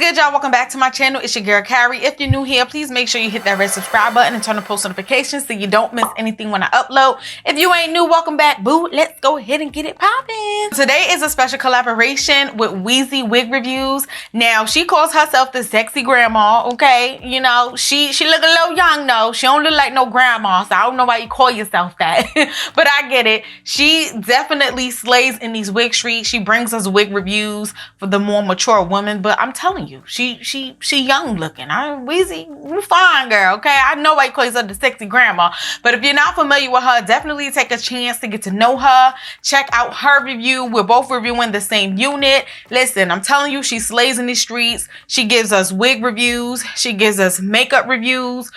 good, y'all? Welcome back to my channel. It's your girl Carrie. If you're new here, please make sure you hit that red subscribe button and turn on post notifications so you don't miss anything when I upload. If you ain't new, welcome back, boo. Let's go ahead and get it popping. Today is a special collaboration with WeezyWigReviews. Now, she calls herself the sexy grandma, okay? You know, she look a little young though. She don't look like no grandma, so I don't know why you call yourself that. But I get it. She definitely slays in these wig streets. She brings us wig reviews for the more mature women, but I'm telling you, she young looking. Weezy, you fine, girl, okay? I know why you call yourself the sexy grandma, but if you're not familiar with her, definitely take a chance to get to know her. Check out her review. We're both reviewing the same unit. Listen, I'm telling you, she slays in the streets. She gives us wig reviews. She gives us makeup reviews,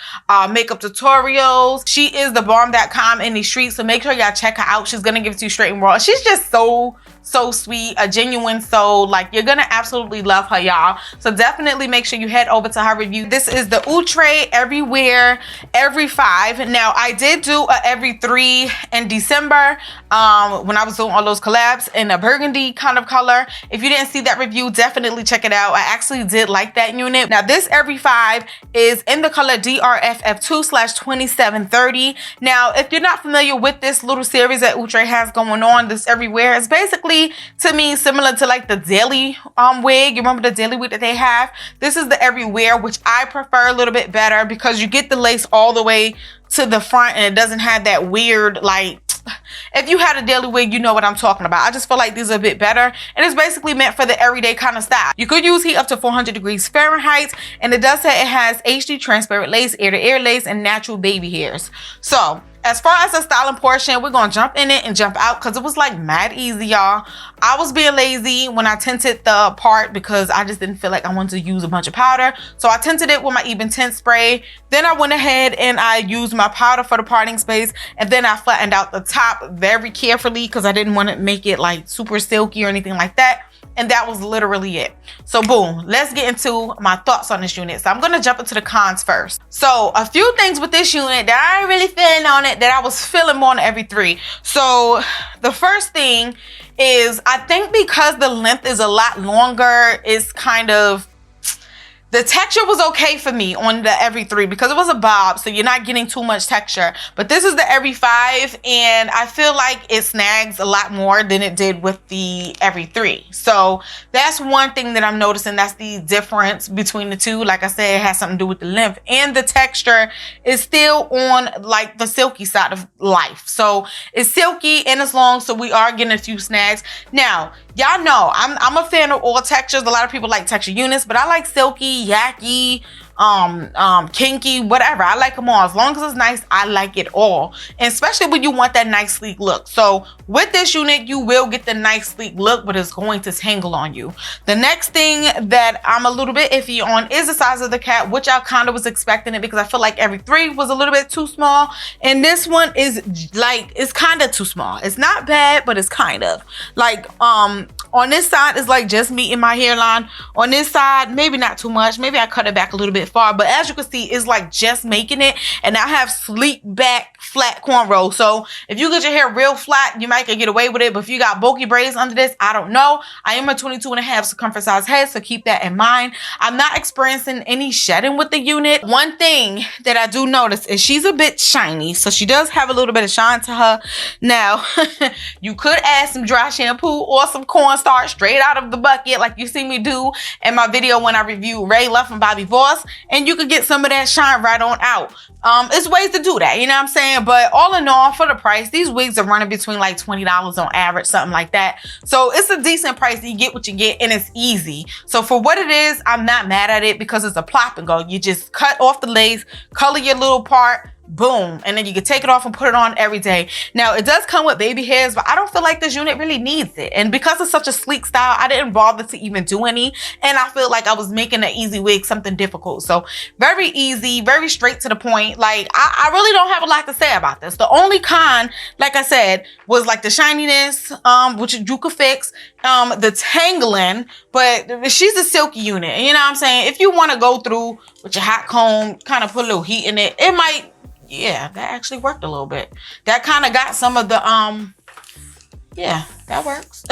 makeup tutorials. She is the bomb.com in the streets, so make sure y'all check her out. She's gonna give it to you straight and raw. She's just so sweet, a genuine soul. Like, you're gonna absolutely love her, y'all. So definitely make sure you head over to her review. This is the Outre EveryWear Every5. Now, I did do a every 3 in December when I was doing all those collabs in a burgundy kind of color. If you didn't see that review, definitely check it out. I actually did like that unit. Now, this Every5 is in the color DRFF2/2730. Now, if you're not familiar with this little series that Outre has going on, this Everywhere is basically, to me, similar to like the daily wig. You remember the daily wig that they have? This is the Everywhere, which I prefer a little bit better because you get the lace all the way to the front and it doesn't have that weird, like, if you had a daily wig, you know what I'm talking about. I just feel like these are a bit better, and it's basically meant for the everyday kind of style. You could use heat up to 400 degrees Fahrenheit, and it does say it has HD transparent lace, ear-to-ear lace, and natural baby hairs. So as far as the styling portion, we're gonna jump in it and jump out because it was like mad easy, y'all. I was being lazy when I tinted the part because I just didn't feel like I wanted to use a bunch of powder. So I tinted it with my Even Tint spray. Then I went ahead and I used my powder for the parting space. And then I flattened out the top very carefully because I didn't want to make it like super silky or anything like that. And that was literally it. So boom, let's get into my thoughts on this unit. So I'm gonna jump into the cons first. So a few things with this unit that I ain't really feeling on it, that I was feeling more on every 3. So the first thing is, I think because the length is a lot longer, it's kind of, the texture was okay for me on the every 3 because it was a bob, so you're not getting too much texture. But this is the every 5, and I feel like it snags a lot more than it did with the every 3. So that's one thing that I'm noticing. That's the difference between the two. Like I said, it has something to do with the length, and the texture is still on like the silky side of life. So it's silky and it's long, so we are getting a few snags. Now, y'all know I'm a fan of all textures. A lot of people like texture units, but I like silky, yucky, kinky, whatever. I like them all. As long as it's nice, I like it all. And especially when you want that nice sleek look. So with this unit, you will get the nice sleek look, but it's going to tangle on you. The next thing that I'm a little bit iffy on is the size of the cap, which I kind of was expecting it because I feel like every 3 was a little bit too small. And this one is like, it's kind of too small. It's not bad, but it's kind of like, on this side is like just meeting my hairline. On this side, maybe not too much. Maybe I cut it back a little bit far, but as you can see, it's like just making it. And I have sleek back flat cornrows. So if you get your hair real flat, you might get away with it. But if you got bulky braids under this, I don't know. I am a 22.5 circumference size head, so keep that in mind. I'm not experiencing any shedding with the unit. One thing that I do notice is she's a bit shiny, so she does have a little bit of shine to her. Now, you could add some dry shampoo or some cornstarch straight out of the bucket like you see me do in my video when I review Ray Luff and Bobby Voss, and you could get some of that shine right on out. It's ways to do that, you know what I'm saying? But all in all, for the price, these wigs are running between like $20 on average, something like that. So it's a decent price. You get what you get, and it's easy. So for what it is, I'm not mad at it because it's a plop and go. You just cut off the lace, color your little part, boom, and then you can take it off and put it on every day. Now, it does come with baby hairs, but I don't feel like this unit really needs it. And because it's such a sleek style, I didn't bother to even do any. And I feel like I was making an easy wig something difficult. So very easy, very straight to the point. Like, I really don't have a lot to say about this. The only con, like I said, was like the shininess, which you could fix, the tangling, but she's a silky unit. You know what I'm saying? If you want to go through with your hot comb, kind of put a little heat in it, it might, yeah, that actually worked a little bit. That kind of got some of the, yeah, that works.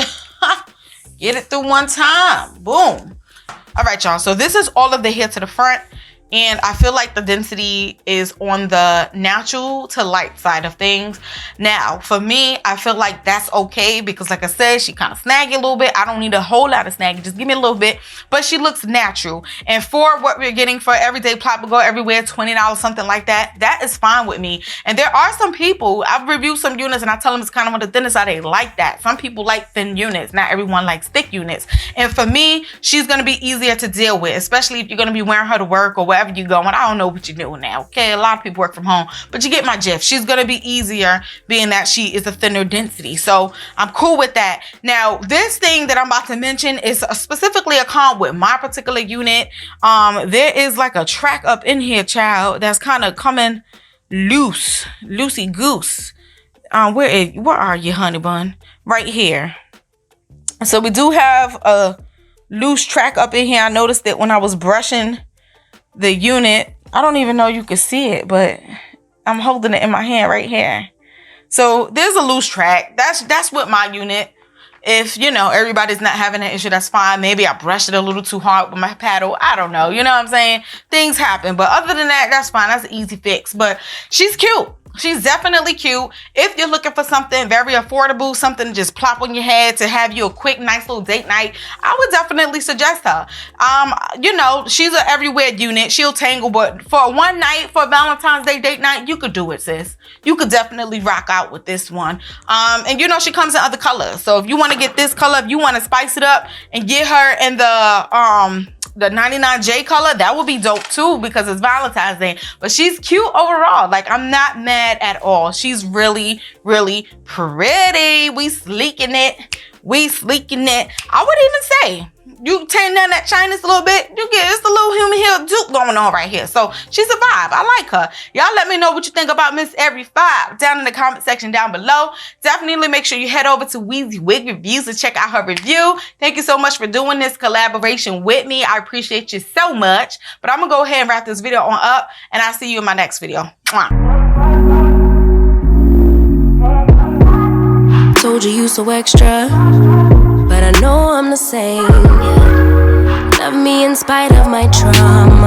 Get it through one time. Boom. All right, y'all. So this is all of the hair to the front. And I feel like the density is on the natural to light side of things. Now, for me, I feel like that's okay because like I said, she kind of snaggy a little bit. I don't need a whole lot of snaggy. Just give me a little bit. But she looks natural. And for what we're getting for everyday plot will go everywhere, $20, something like that, that is fine with me. And there are some people, I've reviewed some units and I tell them it's kind of on the thinnest side. They like that. Some people like thin units. Not everyone likes thick units. And for me, she's going to be easier to deal with, especially if you're going to be wearing her to work or wherever you going. I don't know what you're doing now, okay? A lot of people work from home, but you get my gist. She's gonna be easier being that she is a thinner density, so I'm cool with that. Now, this thing that I'm about to mention is specifically a con with my particular unit. There is like a track up in here, child, that's kind of coming loose, loosey goose. Where are you, honey bun? Right here. So we do have a loose track up in here. I noticed it when I was brushing the unit. I don't even know you can see it, but I'm holding it in my hand right here. So there's a loose track. That's with my unit. If, you know, everybody's not having an issue, that's fine. Maybe I brushed it a little too hard with my paddle. I don't know. You know what I'm saying? Things happen. But other than that, that's fine. That's an easy fix. But she's cute. She's definitely cute. If you're looking for something very affordable, something to just plop on your head to have you a quick, nice little date night, I would definitely suggest her. You know, she's an everywhere unit. She'll tangle, but for one night, for Valentine's Day date night, you could do it, sis. You could definitely rock out with this one. And you know, she comes in other colors. So if you want to get this color, if you want to spice it up and get her in the 99J color, that would be dope too because it's Valentine's Day. But she's cute overall. Like, I'm not mad at all. She's really, really pretty. We sleeking it. We sleeking it. I would even say you turn down that Chinese a little bit, you get it's a little human hair dupe going on right here. So she's a vibe. I like her. Y'all let me know what you think about Miss Every5 down in the comment section down below. Definitely make sure you head over to WeezyWigReviews to check out her review. Thank you so much for doing this collaboration with me. I appreciate you so much. But I'm gonna go ahead and wrap this video on up, and I'll see you in my next video. Mwah. Told you so extra, but I know I'm the same. Love me in spite of my trauma.